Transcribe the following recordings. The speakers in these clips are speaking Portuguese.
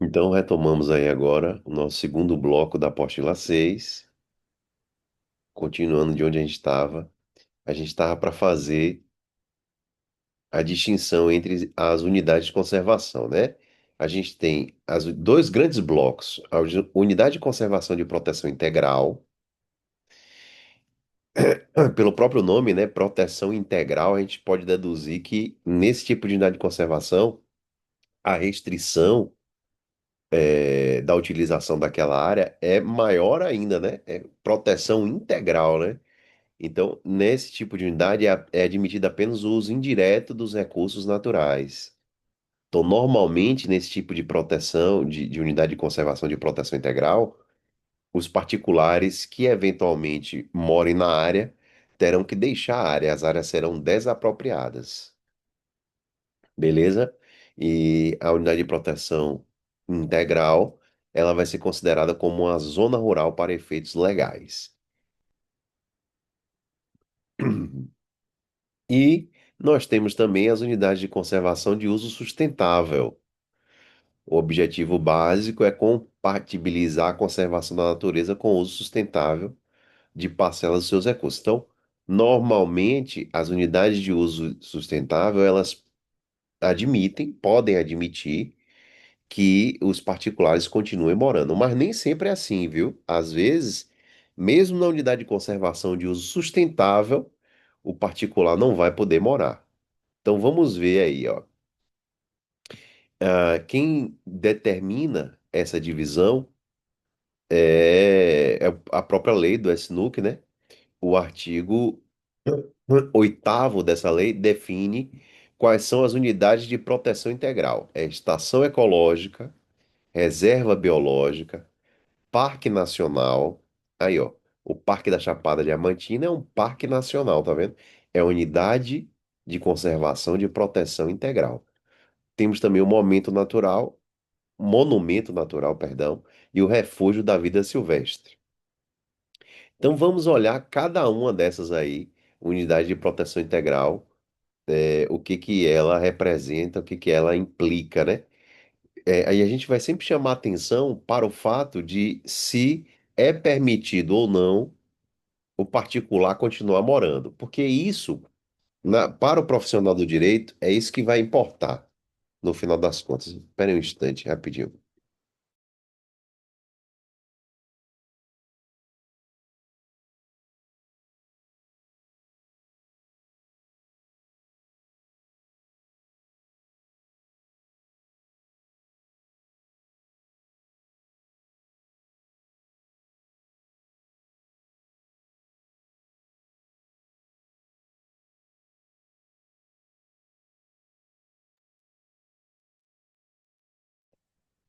Então, retomamos aí agora o nosso segundo bloco da apostila 6, continuando de onde a gente estava. A gente estava para fazer a distinção entre as unidades de conservação, né? A gente tem dois grandes blocos, a unidade de conservação de proteção integral, pelo próprio nome, né? Proteção integral, a gente pode deduzir que nesse tipo de unidade de conservação, a restrição da utilização daquela área é maior ainda, né? É proteção integral, né? Então, nesse tipo de unidade é admitido apenas o uso indireto dos recursos naturais. Então, normalmente, nesse tipo de proteção, de unidade de conservação de proteção integral, os particulares que eventualmente morem na área terão que deixar a área, as áreas serão desapropriadas, beleza? E a unidade de proteção integral, ela vai ser considerada como uma zona rural para efeitos legais. E nós temos também as unidades de conservação de uso sustentável. O objetivo básico é compatibilizar a conservação da natureza com o uso sustentável de parcelas dos seus recursos. Então, normalmente, as unidades de uso sustentável, elas podem admitir que os particulares continuem morando, mas nem sempre é assim, viu? Às vezes, mesmo na unidade de conservação de uso sustentável, o particular não vai poder morar. Então, vamos ver aí, ó. Quem determina essa divisão é a própria lei do SNUC, né? O artigo 8º dessa lei define quais são as unidades de proteção integral. É estação ecológica, reserva biológica, parque nacional. Aí, ó, o Parque da Chapada Diamantina é um parque nacional, tá vendo? É unidade de conservação de proteção integral. Temos também o monumento natural, perdão, e o refúgio da vida silvestre. Então vamos olhar cada uma dessas aí, unidade de proteção integral, o que que ela representa, o que que ela implica, né? Aí a gente vai sempre chamar atenção para o fato de se é permitido ou não o particular continuar morando, porque isso, para o profissional do direito, é isso que vai importar no final das contas. Espera aí um instante, rapidinho.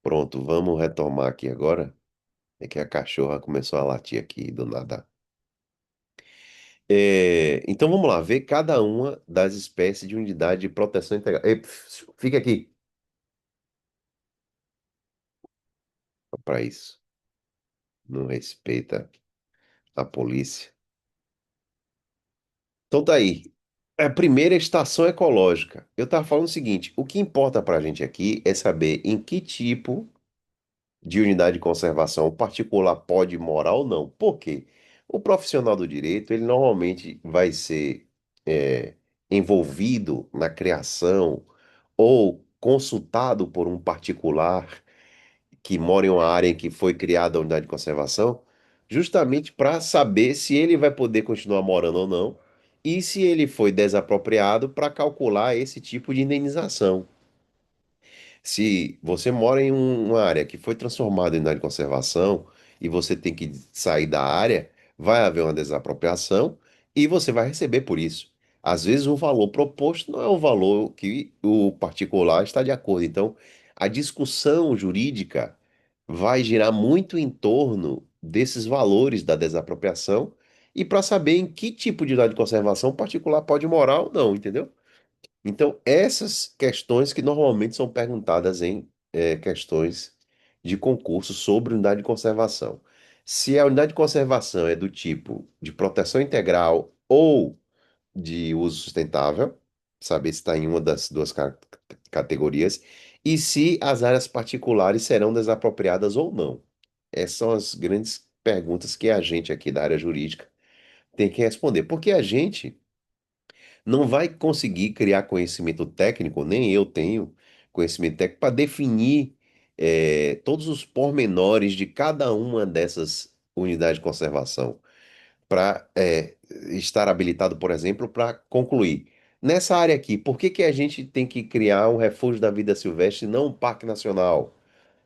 Pronto, vamos retomar aqui agora. É que a cachorra começou a latir aqui do nada. Então vamos lá, ver cada uma das espécies de unidade de proteção integral. Ei, fica aqui para isso. Não respeita a polícia. Então tá aí. A primeira é estação ecológica. Eu estava falando o seguinte: o que importa para a gente aqui é saber em que tipo de unidade de conservação o particular pode morar ou não. Por quê? O profissional do direito, ele normalmente vai ser envolvido na criação ou consultado por um particular que mora em uma área em que foi criada a unidade de conservação, justamente para saber se ele vai poder continuar morando ou não, e se ele foi desapropriado para calcular esse tipo de indenização. Se você mora em uma área que foi transformada em área de conservação e você tem que sair da área, vai haver uma desapropriação e você vai receber por isso. Às vezes o valor proposto não é o valor que o particular está de acordo. Então, a discussão jurídica vai girar muito em torno desses valores da desapropriação e para saber em que tipo de unidade de conservação o particular pode morar ou não, entendeu? Então, essas questões que normalmente são perguntadas em questões de concurso sobre unidade de conservação. Se a unidade de conservação é do tipo de proteção integral ou de uso sustentável, saber se está em uma das duas categorias, e se as áreas particulares serão desapropriadas ou não. Essas são as grandes perguntas que a gente aqui da área jurídica tem que responder, porque a gente não vai conseguir criar conhecimento técnico, nem eu tenho conhecimento técnico para definir todos os pormenores de cada uma dessas unidades de conservação, para estar habilitado, por exemplo, para concluir. Nessa área aqui, por que que a gente tem que criar um refúgio da vida silvestre e não um parque nacional?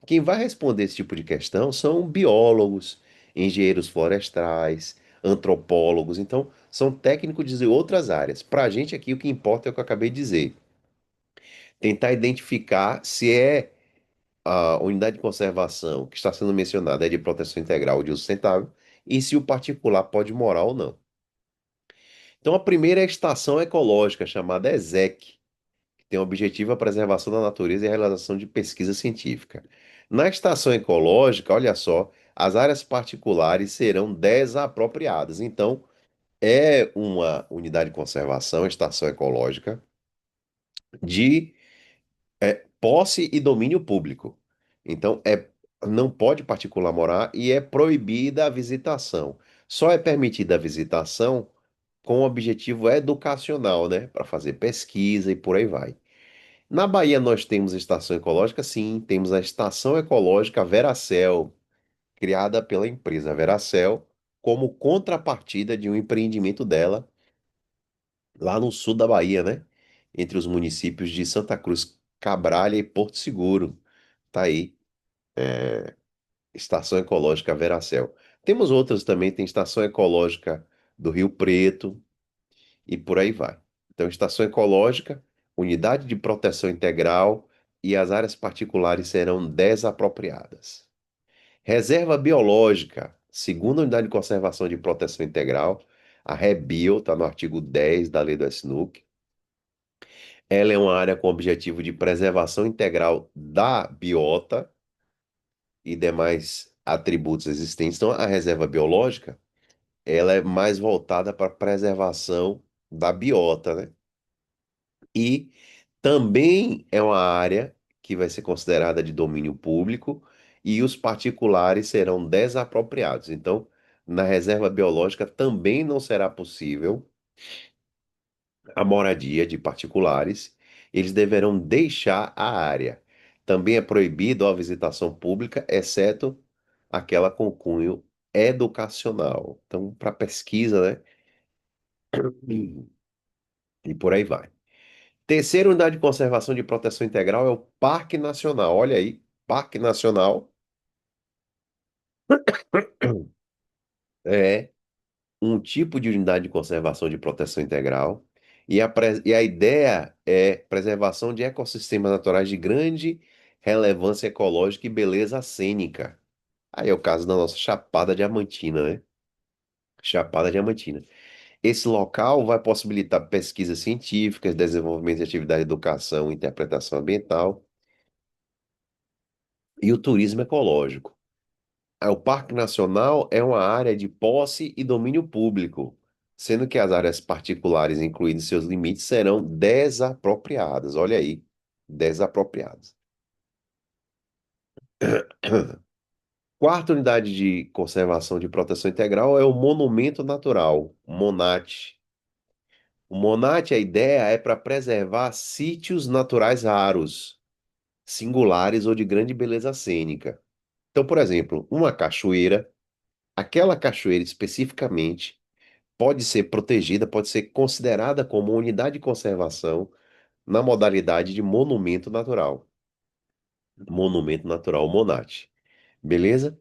Quem vai responder esse tipo de questão são biólogos, engenheiros florestais, antropólogos, então são técnicos de outras áreas. Para a gente aqui, o que importa é o que eu acabei de dizer: tentar identificar se a unidade de conservação que está sendo mencionada é de proteção integral ou de uso sustentável e se o particular pode morar ou não. Então, a primeira é a estação ecológica, chamada ESEC, que tem o objetivo a preservação da natureza e a realização de pesquisa científica. Na estação ecológica, olha só, as áreas particulares serão desapropriadas. Então, é uma unidade de conservação, estação ecológica, de posse e domínio público. Então, não pode particular morar e é proibida a visitação. Só é permitida a visitação com objetivo educacional, né? Para fazer pesquisa e por aí vai. Na Bahia nós temos estação ecológica, sim, temos a estação ecológica Veracel, criada pela empresa Veracel, como contrapartida de um empreendimento dela lá no sul da Bahia, né? Entre os municípios de Santa Cruz, Cabralha e Porto Seguro. Tá aí, estação ecológica Veracel. Temos outras também, tem estação ecológica do Rio Preto e por aí vai. Então, estação ecológica, unidade de proteção integral e as áreas particulares serão desapropriadas. Reserva biológica, segunda unidade de conservação de proteção integral, a REBIO, está no artigo 10 da lei do SNUC. Ela é uma área com objetivo de preservação integral da biota e demais atributos existentes. Então, a reserva biológica, ela é mais voltada para a preservação da biota, né? E também é uma área que vai ser considerada de domínio público e os particulares serão desapropriados. Então, na reserva biológica também não será possível a moradia de particulares, eles deverão deixar a área. Também é proibido a visitação pública, exceto aquela com cunho educacional. Então, para pesquisa, né? E por aí vai. Terceira unidade de conservação de proteção integral é o Parque Nacional. Olha aí, Parque Nacional é um tipo de unidade de conservação de proteção integral e a ideia é preservação de ecossistemas naturais de grande relevância ecológica e beleza cênica. Aí é o caso da nossa Chapada Diamantina, né? Chapada Diamantina. Esse local vai possibilitar pesquisas científicas, desenvolvimento de atividade de educação e interpretação ambiental e o turismo ecológico. O Parque Nacional é uma área de posse e domínio público, sendo que as áreas particulares, incluindo seus limites, serão desapropriadas. Olha aí, desapropriadas. Quarta unidade de conservação de proteção integral é o Monumento Natural, MONAT. O MONAT, a ideia é para preservar sítios naturais raros, singulares ou de grande beleza cênica. Então, por exemplo, uma cachoeira, aquela cachoeira especificamente pode ser protegida, pode ser considerada como unidade de conservação na modalidade de monumento natural. Monumento natural, MONAT. Beleza?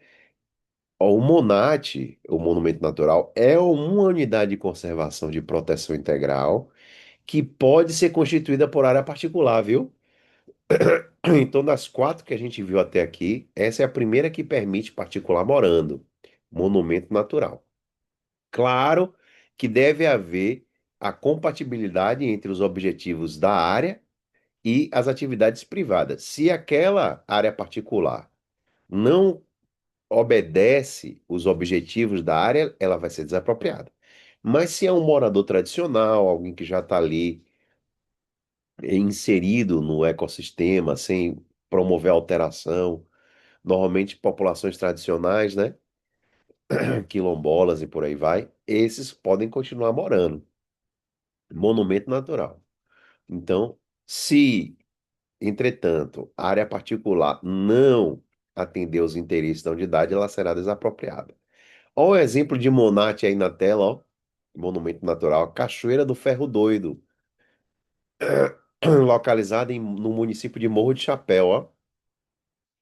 Ó, o MONAT, o monumento natural, é uma unidade de conservação de proteção integral que pode ser constituída por área particular, viu? Então, das quatro que a gente viu até aqui, essa é a primeira que permite particular morando. Monumento natural. Claro que deve haver a compatibilidade entre os objetivos da área e as atividades privadas. Se aquela área particular não obedece os objetivos da área, ela vai ser desapropriada. Mas se é um morador tradicional, alguém que já está ali inserido no ecossistema, sem promover alteração. Normalmente populações tradicionais, né? Quilombolas e por aí vai, esses podem continuar morando. Monumento natural. Então, se, entretanto, a área particular não atender os interesses da unidade, ela será desapropriada. Olha o exemplo de Monate aí na tela, ó. Monumento natural, Cachoeira do Ferro Doido, localizada no município de Morro de Chapéu, ó.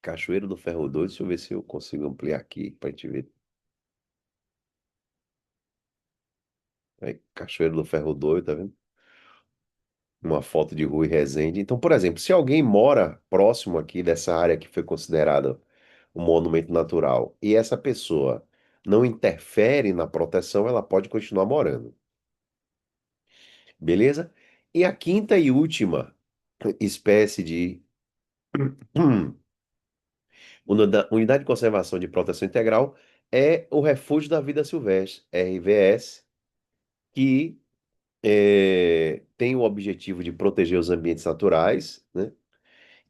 Cachoeira do Ferro Doido, deixa eu ver se eu consigo ampliar aqui para a gente ver. Aí, Cachoeira do Ferro Doido, tá vendo? Uma foto de Rui Resende. Então, por exemplo, se alguém mora próximo aqui dessa área que foi considerada um monumento natural e essa pessoa não interfere na proteção, ela pode continuar morando. Beleza? E a quinta e última espécie de unidade de conservação de proteção integral é o Refúgio da Vida Silvestre, RVS, que tem o objetivo de proteger os ambientes naturais, né?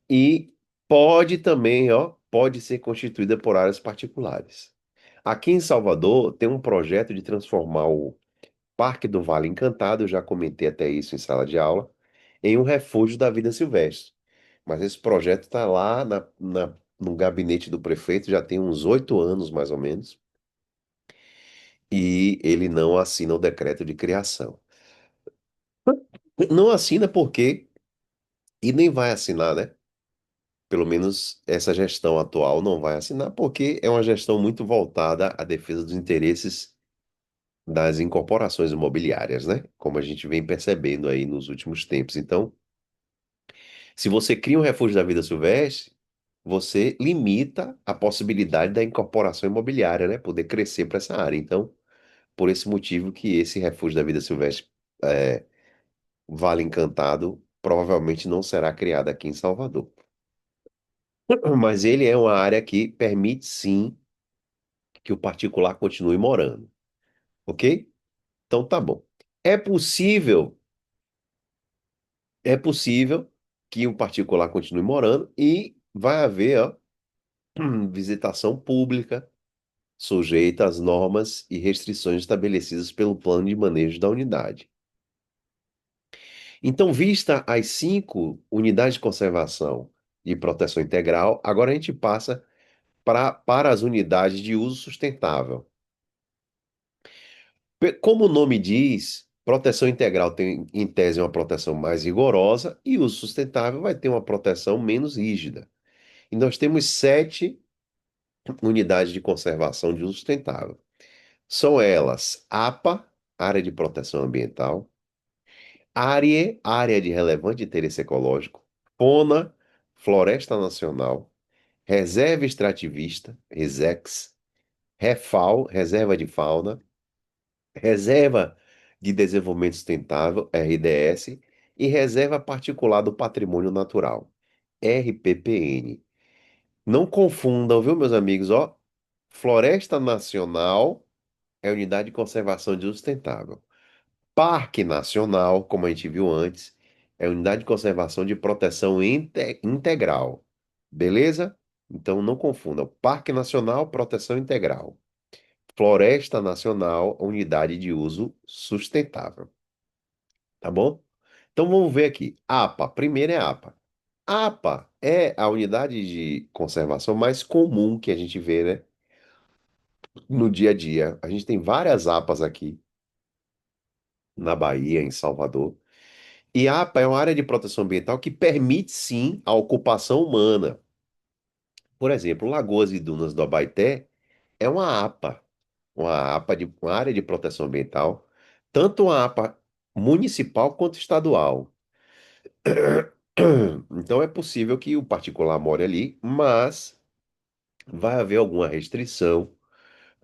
E pode também, ó, pode ser constituída por áreas particulares. Aqui em Salvador tem um projeto de transformar o Parque do Vale Encantado, eu já comentei até isso em sala de aula, em um refúgio da vida silvestre. Mas esse projeto está lá no gabinete do prefeito, já tem uns 8 anos mais ou menos, e ele não assina o decreto de criação. Não assina porque, e nem vai assinar, né? Pelo menos essa gestão atual não vai assinar, porque é uma gestão muito voltada à defesa dos interesses das incorporações imobiliárias, né? Como a gente vem percebendo aí nos últimos tempos. Então, se você cria um refúgio da vida silvestre, você limita a possibilidade da incorporação imobiliária, né? Poder crescer para essa área. Então, por esse motivo que esse refúgio da vida silvestre, é, Vale Encantado, provavelmente não será criado aqui em Salvador. Mas ele é uma área que permite sim que o particular continue morando, ok? Então tá bom. É possível, é possível que o particular continue morando e vai haver, ó, visitação pública sujeita às normas e restrições estabelecidas pelo plano de manejo da unidade. Então, vista as 5 unidades de conservação e proteção integral, agora a gente passa para as unidades de uso sustentável. Como o nome diz, proteção integral tem, em tese, uma proteção mais rigorosa e uso sustentável vai ter uma proteção menos rígida. E nós temos 7 unidades de conservação de uso sustentável. São elas APA, Área de Proteção Ambiental, ARIE, Área de Relevante Interesse Ecológico, FONA, Floresta Nacional, Reserva Extrativista, RESEX, REFAO, Reserva de Fauna, Reserva de Desenvolvimento Sustentável, RDS, e Reserva Particular do Patrimônio Natural, RPPN. Não confundam, viu, meus amigos? Ó, Floresta Nacional é Unidade de Conservação de Uso Sustentável. Parque Nacional, como a gente viu antes, é Unidade de Conservação de Proteção Integral. Beleza? Então não confundam. Parque Nacional, Proteção Integral. Floresta Nacional, Unidade de Uso Sustentável. Tá bom? Então vamos ver aqui. APA, primeiro é APA. APA é a unidade de conservação mais comum que a gente vê, né, no dia a dia. A gente tem várias APAs aqui na Bahia, em Salvador. E APA é uma área de proteção ambiental que permite sim a ocupação humana. Por exemplo, Lagoas e Dunas do Abaeté é uma APA de uma área de proteção ambiental, tanto uma APA municipal quanto estadual. Então é possível que o particular more ali, mas vai haver alguma restrição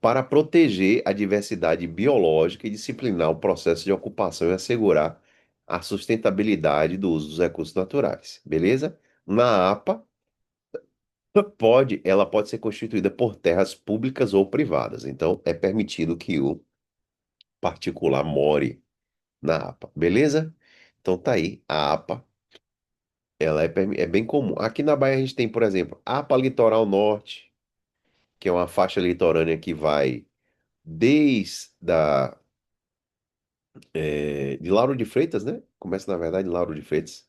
para proteger a diversidade biológica e disciplinar o processo de ocupação e assegurar a sustentabilidade do uso dos recursos naturais, beleza? Na APA, ela pode ser constituída por terras públicas ou privadas, então é permitido que o particular more na APA, beleza? Então tá aí a APA. Ela é bem comum. Aqui na Bahia a gente tem, por exemplo, APA Litoral Norte, que é uma faixa litorânea que vai desde de Lauro de Freitas, né? Começa, na verdade, em Lauro de Freitas,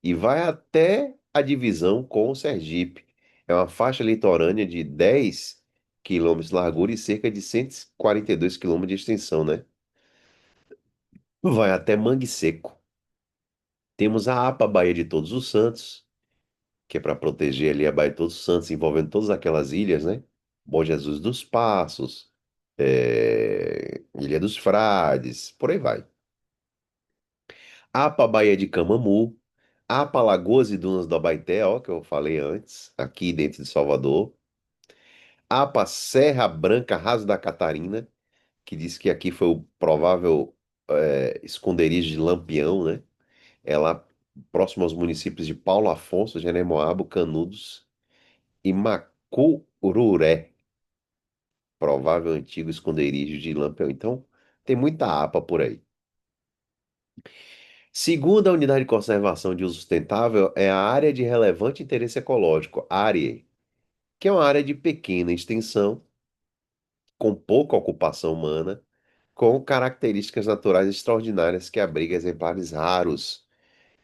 e vai até a divisão com o Sergipe. É uma faixa litorânea de 10 quilômetros de largura e cerca de 142 quilômetros de extensão, né? Vai até Mangue Seco. Temos a APA Baía de Todos os Santos, que é para proteger ali a Baía de Todos os Santos, envolvendo todas aquelas ilhas, né? Bom Jesus dos Passos, Ilha dos Frades, por aí vai. APA Baía de Camamu, APA Lagoas e Dunas do Abaeté, ó, que eu falei antes, aqui dentro de Salvador. APA Serra Branca Raso da Catarina, que diz que aqui foi o provável esconderijo de Lampião, né? É lá próximo aos municípios de Paulo Afonso, Jeremoabo, Canudos e Macururé, provável antigo esconderijo de Lampião. Então, tem muita APA por aí. Segunda unidade de conservação de uso sustentável é a área de relevante interesse ecológico, área, que é uma área de pequena extensão, com pouca ocupação humana, com características naturais extraordinárias que abriga exemplares raros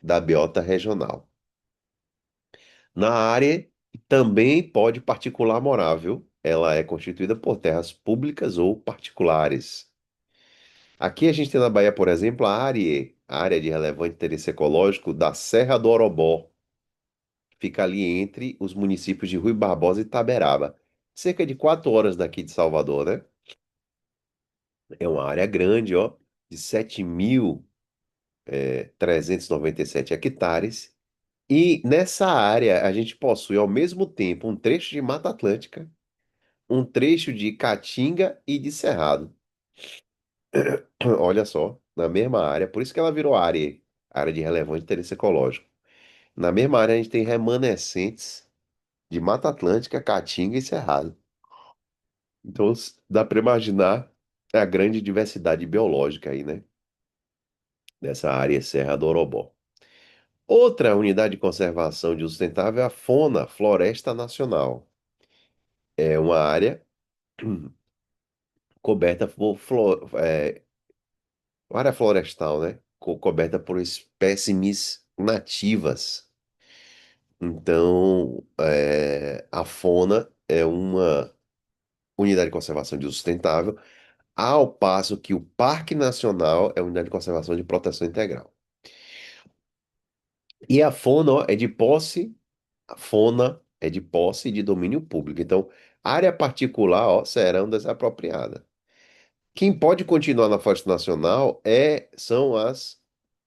da biota regional. Na área também pode particular morar, viu? Ela é constituída por terras públicas ou particulares. Aqui a gente tem na Bahia, por exemplo, a área de relevante interesse ecológico da Serra do Orobó. Fica ali entre os municípios de Rui Barbosa e Itaberaba. Cerca de 4 horas daqui de Salvador, né? É uma área grande, ó, de 7.397 hectares. E nessa área a gente possui ao mesmo tempo um trecho de Mata Atlântica, um trecho de Caatinga e de Cerrado. Olha só, na mesma área, por isso que ela virou área de relevante interesse ecológico. Na mesma área a gente tem remanescentes de Mata Atlântica, Caatinga e Cerrado. Então dá para imaginar a grande diversidade biológica aí, né? Dessa área Serra do Orobó. Outra unidade de conservação de uso sustentável é a FONA, Floresta Nacional. É uma área coberta por uma área florestal, né? Coberta por espécimes nativas. Então, a FONA é uma unidade de conservação de uso sustentável, ao passo que o Parque Nacional é uma unidade de conservação de proteção integral. E a FONA, ó, a FONA é de posse de domínio público. Então, área particular, ó, serão desapropriada. Quem pode continuar na Floresta Nacional são as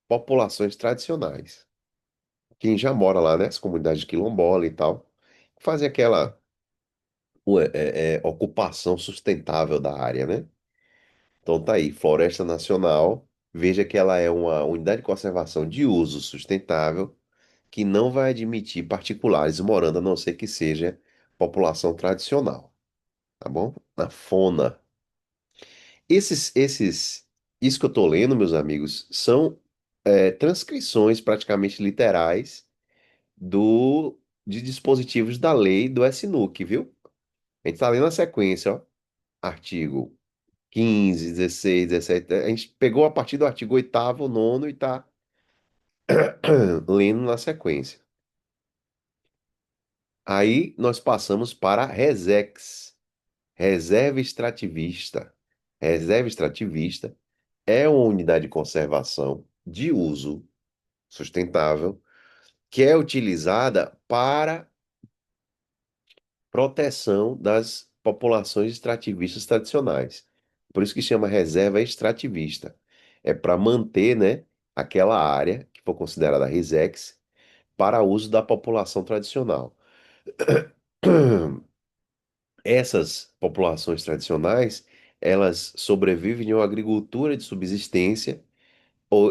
populações tradicionais. Quem já mora lá, né? As comunidades quilombola e tal, fazem aquela ocupação sustentável da área, né? Então tá aí, Floresta Nacional. Veja que ela é uma unidade de conservação de uso sustentável que não vai admitir particulares morando, a não ser que seja população tradicional, tá bom? Na FONA. Isso que eu tô lendo, meus amigos, são transcrições praticamente literais de dispositivos da lei do SNUC, viu? A gente tá lendo a sequência, ó. Artigo 15, 16, 17. A gente pegou a partir do artigo 8º, 9º e tá lendo na sequência. Aí nós passamos para a Resex, Reserva Extrativista. Reserva Extrativista é uma unidade de conservação de uso sustentável que é utilizada para proteção das populações extrativistas tradicionais. Por isso que chama reserva extrativista. É para manter, né, aquela área que for considerada Resex para uso da população tradicional. Essas populações tradicionais, elas sobrevivem de uma agricultura de subsistência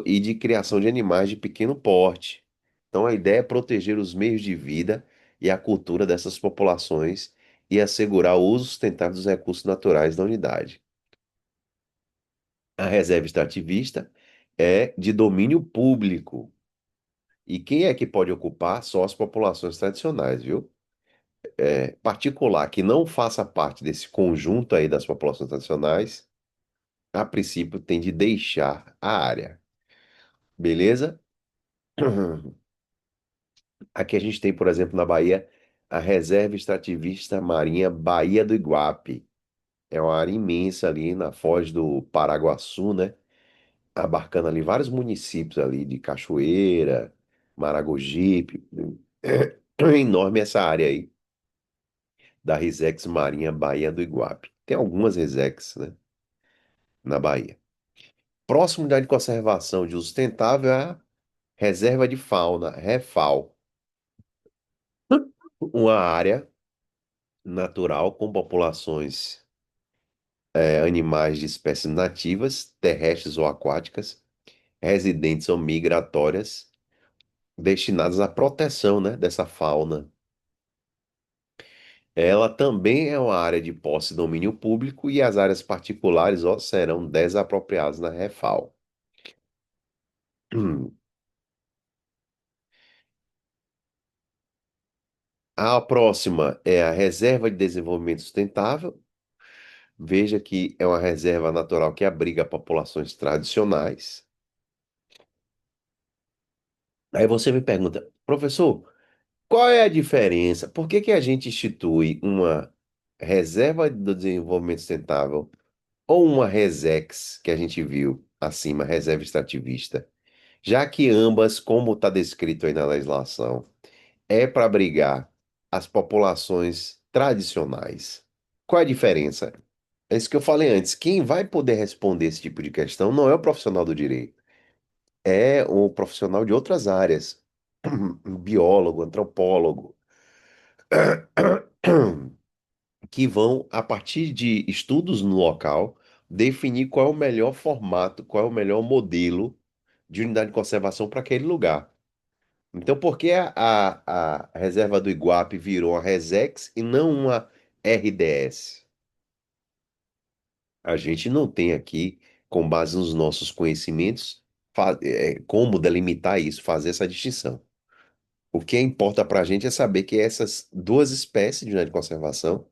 e de criação de animais de pequeno porte. Então, a ideia é proteger os meios de vida e a cultura dessas populações e assegurar o uso sustentável dos recursos naturais da unidade. A reserva extrativista é de domínio público. E quem é que pode ocupar? Só as populações tradicionais, viu? Particular que não faça parte desse conjunto aí das populações tradicionais, a princípio tem de deixar a área. Beleza? Aqui a gente tem, por exemplo, na Bahia, a Reserva Extrativista Marinha Baía do Iguape. É uma área imensa ali na foz do Paraguaçu, né? Abarcando ali vários municípios ali de Cachoeira, Maragogipe. É enorme essa área aí da Resex Marinha Baía do Iguape. Tem algumas Resex, né, na Bahia. Próximo da área de conservação de uso sustentável é a Reserva de Fauna, REFAL, uma área natural com populações animais de espécies nativas, terrestres ou aquáticas, residentes ou migratórias, destinadas à proteção, né, dessa fauna. Ela também é uma área de posse e domínio público e as áreas particulares, ó, serão desapropriadas na REFAL. A próxima é a Reserva de Desenvolvimento Sustentável. Veja que é uma reserva natural que abriga populações tradicionais. Aí você me pergunta, professor, qual é a diferença? Por que que a gente institui uma reserva do desenvolvimento sustentável ou uma RESEX, que a gente viu acima, reserva extrativista? Já que ambas, como está descrito aí na legislação, é para abrigar as populações tradicionais. Qual é a diferença? É isso que eu falei antes. Quem vai poder responder esse tipo de questão não é o profissional do direito, é o profissional de outras áreas, um biólogo, antropólogo, que vão, a partir de estudos no local, definir qual é o melhor formato, qual é o melhor modelo de unidade de conservação para aquele lugar. Então, por que a reserva do Iguape virou uma Resex e não uma RDS? A gente não tem aqui, com base nos nossos conhecimentos, como delimitar isso, fazer essa distinção. O que importa para a gente é saber que essas duas espécies de unidade de conservação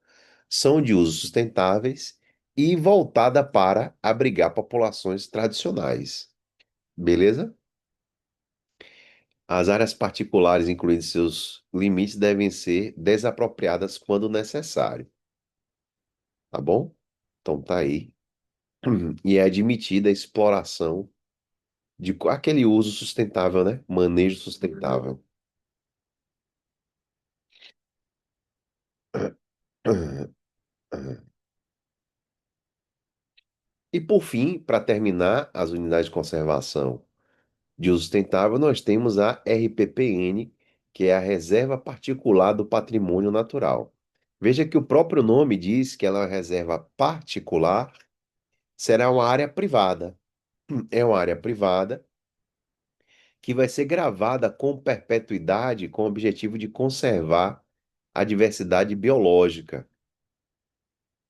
são de uso sustentáveis e voltada para abrigar populações tradicionais. Beleza? As áreas particulares, incluindo seus limites, devem ser desapropriadas quando necessário, tá bom? Então tá aí. E é admitida a exploração de aquele uso sustentável, né? Manejo sustentável. E por fim, para terminar, as unidades de conservação de uso sustentável, nós temos a RPPN, que é a Reserva Particular do Patrimônio Natural. Veja que o próprio nome diz que ela é uma reserva particular, será uma área privada. É uma área privada que vai ser gravada com perpetuidade com o objetivo de conservar a diversidade biológica.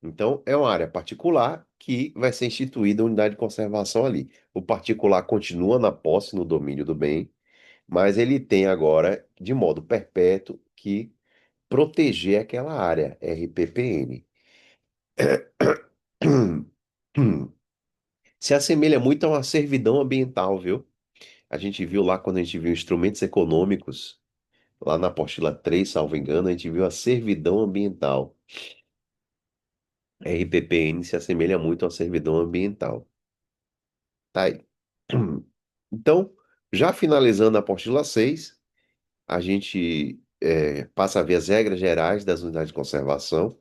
Então, é uma área particular que vai ser instituída a unidade de conservação ali. O particular continua na posse, no domínio do bem, mas ele tem agora, de modo perpétuo, que proteger aquela área, RPPN. Se assemelha muito a uma servidão ambiental, viu? A gente viu lá quando a gente viu instrumentos econômicos, lá na apostila 3, salvo engano, a gente viu a servidão ambiental. RPPN se assemelha muito à servidão ambiental. Tá aí. Então, já finalizando a apostila 6, a gente passa a ver as regras gerais das unidades de conservação.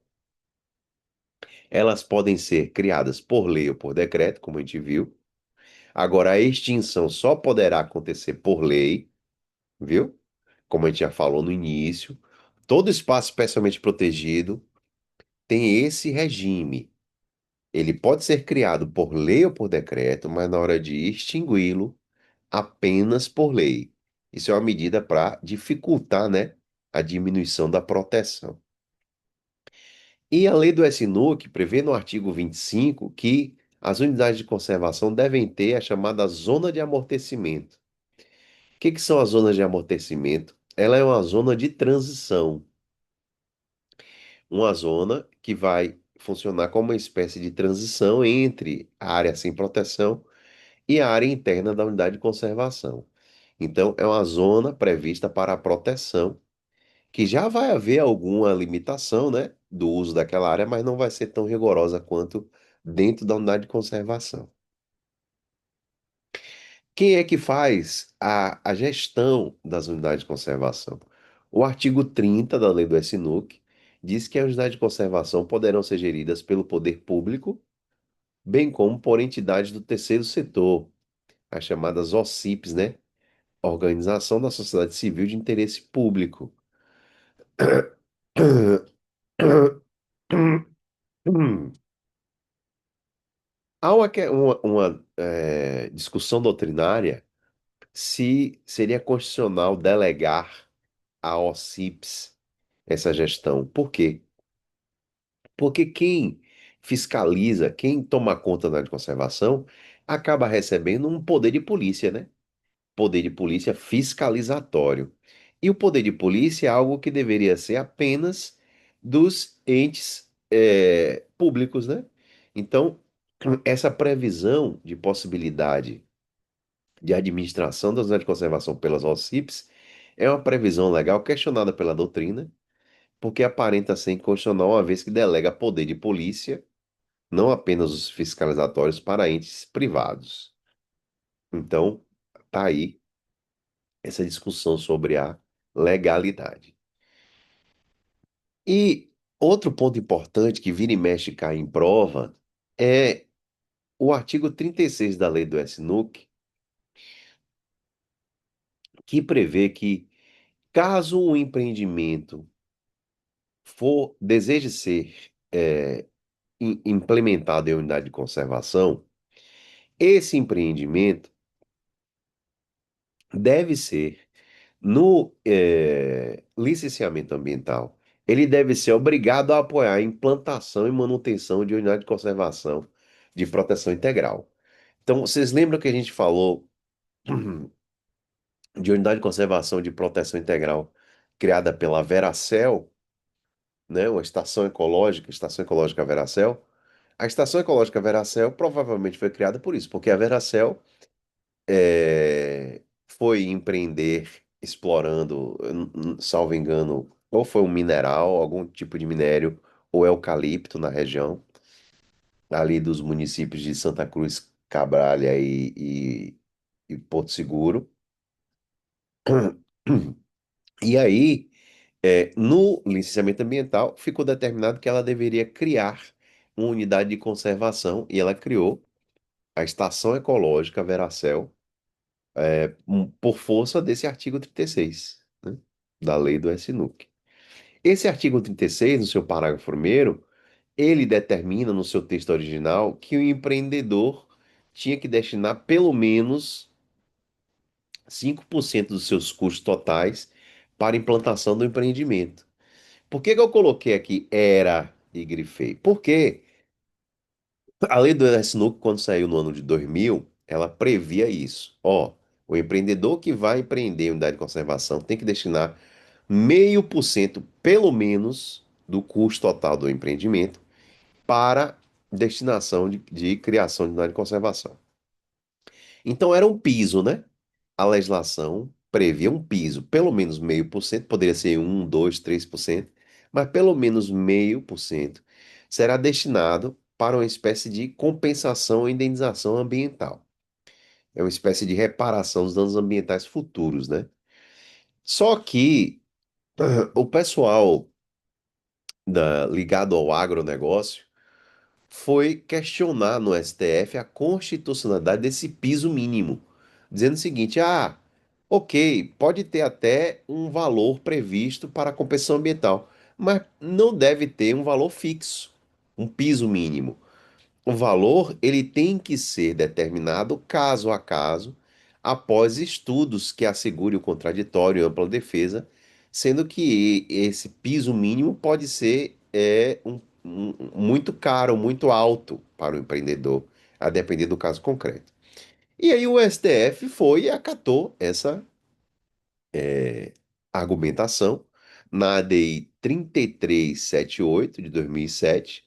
Elas podem ser criadas por lei ou por decreto, como a gente viu. Agora, a extinção só poderá acontecer por lei, viu? Como a gente já falou no início. Todo espaço especialmente protegido tem esse regime. Ele pode ser criado por lei ou por decreto, mas na hora de extingui-lo, apenas por lei. Isso é uma medida para dificultar, né, a diminuição da proteção. E a lei do SNUC prevê no artigo 25 que as unidades de conservação devem ter a chamada zona de amortecimento. que são as zonas de amortecimento? Ela é uma zona de transição, uma zona que vai funcionar como uma espécie de transição entre a área sem proteção e a área interna da unidade de conservação. Então, é uma zona prevista para a proteção, que já vai haver alguma limitação, né, do uso daquela área, mas não vai ser tão rigorosa quanto dentro da unidade de conservação. Quem é que faz a gestão das unidades de conservação? O artigo 30 da Lei do SNUC diz que as unidades de conservação poderão ser geridas pelo poder público, bem como por entidades do terceiro setor, as chamadas OCIPs, né? Organização da Sociedade Civil de Interesse Público. Há uma discussão doutrinária se seria constitucional delegar a OCIPs essa gestão. Por quê? Porque quem fiscaliza, quem toma conta da área de conservação, acaba recebendo um poder de polícia, né? Poder de polícia fiscalizatório. E o poder de polícia é algo que deveria ser apenas dos entes públicos, né? Então, essa previsão de possibilidade de administração das áreas de conservação pelas OCIPs é uma previsão legal questionada pela doutrina, porque aparenta ser inconstitucional uma vez que delega poder de polícia, não apenas os fiscalizatórios, para entes privados. Então, tá aí essa discussão sobre a legalidade. E outro ponto importante que vira e mexe cai em prova é o artigo 36 da lei do SNUC, que prevê que caso o empreendimento deseje ser implementado em unidade de conservação, esse empreendimento deve ser no licenciamento ambiental, ele deve ser obrigado a apoiar a implantação e manutenção de unidade de conservação de proteção integral. Então, vocês lembram que a gente falou de unidade de conservação de proteção integral criada pela Veracel, né, uma estação ecológica Veracel? A estação ecológica Veracel provavelmente foi criada por isso, porque a Veracel foi empreender explorando, salvo engano, ou foi um mineral, algum tipo de minério, ou eucalipto na região, ali dos municípios de Santa Cruz, Cabralha e Porto Seguro. E aí, no licenciamento ambiental, ficou determinado que ela deveria criar uma unidade de conservação, e ela criou a Estação Ecológica Veracel, por força desse artigo 36, né, da lei do SNUC. Esse artigo 36, no seu parágrafo primeiro, ele determina no seu texto original que o empreendedor tinha que destinar pelo menos 5% dos seus custos totais para a implantação do empreendimento. Por que que eu coloquei aqui era e grifei? Porque a lei do SNUC, quando saiu no ano de 2000, ela previa isso. Ó, o empreendedor que vai empreender em unidade de conservação tem que destinar 0,5%, pelo menos, do custo total do empreendimento para destinação de criação de unidade de conservação. Então era um piso, né? A legislação previa um piso, pelo menos 0,5%, poderia ser 1, 2, 3%, mas pelo menos 0,5% será destinado para uma espécie de compensação e indenização ambiental. É uma espécie de reparação dos danos ambientais futuros, né? Só que o pessoal ligado ao agronegócio foi questionar no STF a constitucionalidade desse piso mínimo, dizendo o seguinte: ok, pode ter até um valor previsto para a compensação ambiental, mas não deve ter um valor fixo, um piso mínimo. O valor ele tem que ser determinado caso a caso, após estudos que assegure o contraditório e ampla defesa, sendo que esse piso mínimo pode ser muito caro, muito alto para o empreendedor, a depender do caso concreto. E aí o STF foi e acatou essa. argumentação na ADI 3378 de 2007,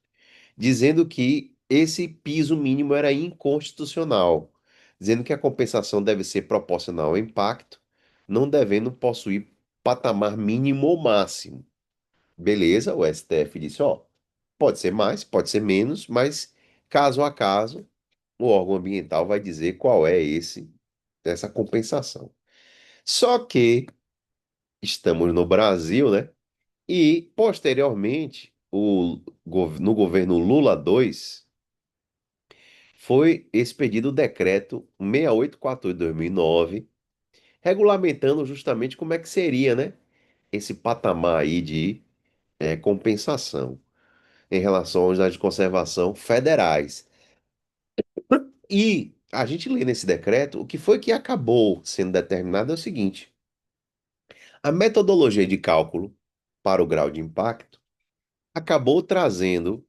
dizendo que esse piso mínimo era inconstitucional, dizendo que a compensação deve ser proporcional ao impacto, não devendo possuir patamar mínimo ou máximo. Beleza, o STF disse, ó, pode ser mais, pode ser menos, mas caso a caso, o órgão ambiental vai dizer qual é essa compensação. Só que estamos no Brasil, né? E posteriormente, no governo Lula 2, foi expedido o decreto 6848 de 2009, regulamentando justamente como é que seria, né, esse patamar aí de compensação em relação aos dados de conservação federais. E a gente lê nesse decreto, o que foi que acabou sendo determinado é o seguinte: a metodologia de cálculo para o grau de impacto acabou trazendo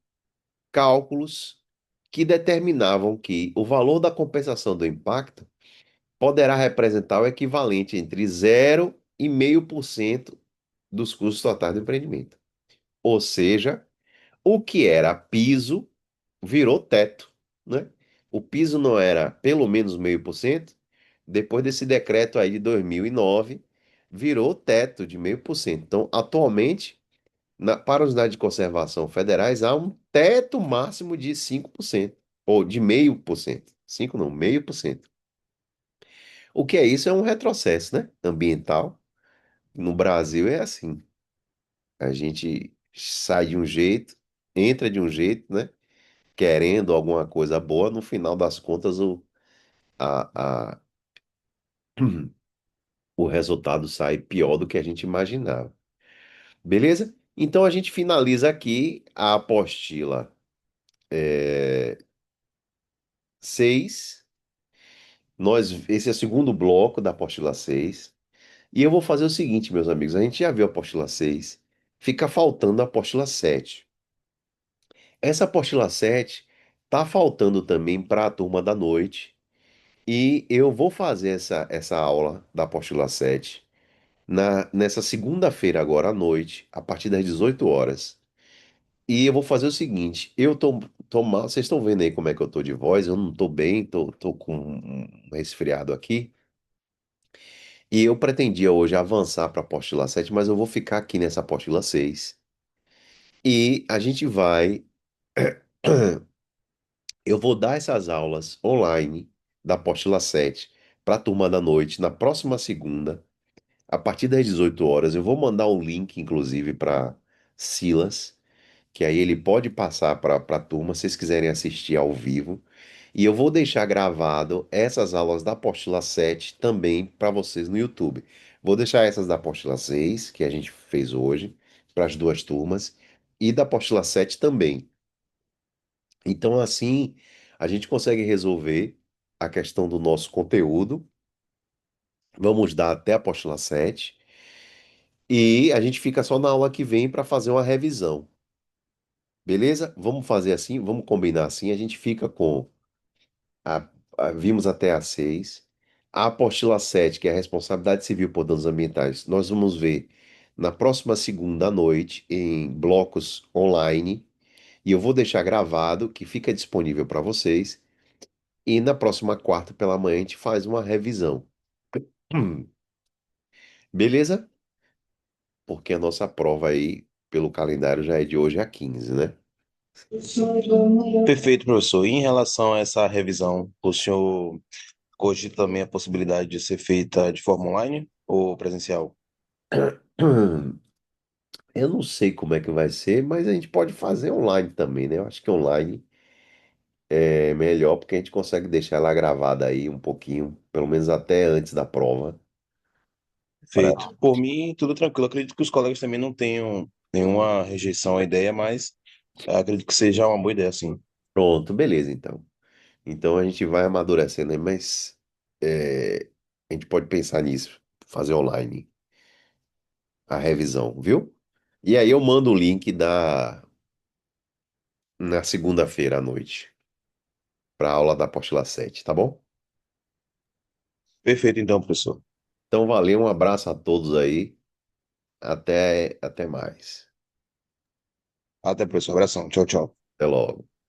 cálculos que determinavam que o valor da compensação do impacto poderá representar o equivalente entre 0,5% dos custos totais do empreendimento. Ou seja, o que era piso virou teto, né? O piso não era pelo menos 0,5%, depois desse decreto aí de 2009, virou teto de 0,5%. Então, atualmente, para os dados de conservação federais, há um teto máximo de 5%, ou de 0,5%. 5 não, 0,5%. O que é isso? É um retrocesso, né? Ambiental. No Brasil é assim. A gente sai de um jeito, entra de um jeito, né? Querendo alguma coisa boa, no final das contas a, a- o resultado sai pior do que a gente imaginava. Beleza? Então a gente finaliza aqui a apostila 6. Esse é o segundo bloco da apostila 6. E eu vou fazer o seguinte, meus amigos. A gente já viu a apostila 6. Fica faltando a apostila 7. Essa apostila 7 tá faltando também para a turma da noite. E eu vou fazer essa aula da apostila 7 nessa segunda-feira, agora à noite, a partir das 18 horas. E eu vou fazer o seguinte: tô mal, vocês estão vendo aí como é que eu tô de voz? Eu não tô bem, tô com um resfriado aqui. E eu pretendia hoje avançar para a apostila 7, mas eu vou ficar aqui nessa apostila 6. E a gente vai. Eu vou dar essas aulas online da apostila 7 para a turma da noite na próxima segunda, a partir das 18 horas. Eu vou mandar um link, inclusive, para Silas, que aí ele pode passar para a turma se vocês quiserem assistir ao vivo. E eu vou deixar gravado essas aulas da apostila 7 também para vocês no YouTube. Vou deixar essas da apostila 6, que a gente fez hoje, para as duas turmas, e da apostila 7 também. Então, assim, a gente consegue resolver a questão do nosso conteúdo. Vamos dar até a apostila 7. E a gente fica só na aula que vem para fazer uma revisão. Beleza? Vamos fazer assim, vamos combinar assim. A gente fica com vimos até a 6. A apostila 7, que é a responsabilidade civil por danos ambientais, nós vamos ver na próxima segunda à noite em blocos online. E eu vou deixar gravado, que fica disponível para vocês. E na próxima quarta pela manhã a gente faz uma revisão. Hum, Beleza? Porque a nossa prova aí, pelo calendário, já é de hoje a 15, né? Perfeito, professor. E em relação a essa revisão, o senhor cogita também a possibilidade de ser feita de forma online ou presencial? Eu não sei como é que vai ser, mas a gente pode fazer online também, né? Eu acho que online é melhor porque a gente consegue deixar ela gravada aí um pouquinho, pelo menos até antes da prova. Pra... Perfeito. Por mim, tudo tranquilo. Acredito que os colegas também não tenham nenhuma rejeição à ideia, mas acredito que seja uma boa ideia, sim. Pronto, beleza, então. Então a gente vai amadurecendo aí, mas a gente pode pensar nisso, fazer online a revisão, viu? E aí eu mando o link na segunda-feira à noite para a aula da apostila 7, tá bom? Perfeito, então, professor. Então, valeu, um abraço a todos aí. Até mais. Até, professor. Abração. Tchau, tchau. Até logo.